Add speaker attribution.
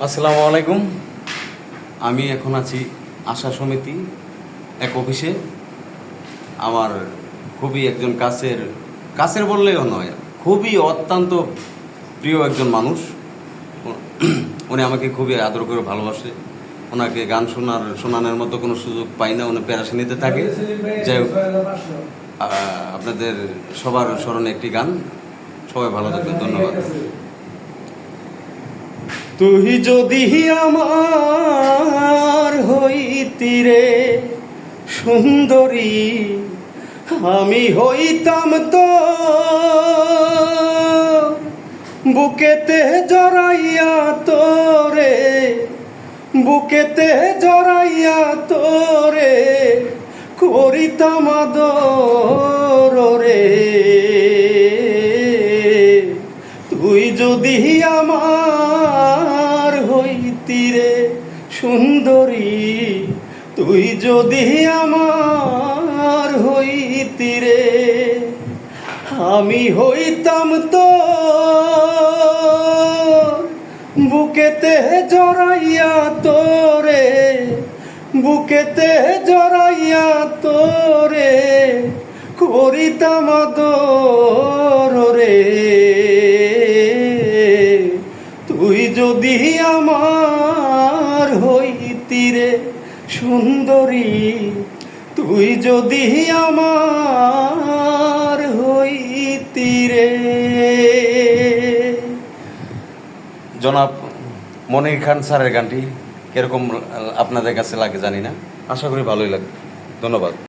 Speaker 1: আসসালামু আলাইকুম। আমি এখন আছি আশা সমিতি এক অফিসে। আমার খুবই একজন কাছের বললেও নয়, খুবই অত্যন্ত প্রিয় একজন মানুষ। উনি আমাকে খুবই আদর করে ভালোবাসে। ওনাকে গান শোনানোর মতো কোনো সুযোগ পাই না, উনি প্যারাশানিতে থাকে। যাই হোক, আপনাদের সবার স্মরণে একটি গান। সবাই ভালো থাকবেন, ধন্যবাদ। তুই যদি আমার হইতি রে সুন্দরী, আমি হইতাম তো বুকেতে জড়াইয়া তোরে, বুকেতে জড়াইয়া তোরে করিতাম আদর রে। তুই যদি আমার হইতি রে সুন্দরী, তুই যদি আমার হইতি রে, আমি হইতাম তো বুকেতে জড়াইয়া তোরে, বুকেতে জড়াইয়া তোরে করিতাম আদর রে। তুই যদি আমার হইতি রে সুন্দরী, তুই যদি আমার হইতি রে। জনাব মনির খান স্যারের গানটি কিরকম আপনাদের কাছে লাগে জানি না, আশা করি ভালোই লাগবে। ধন্যবাদ।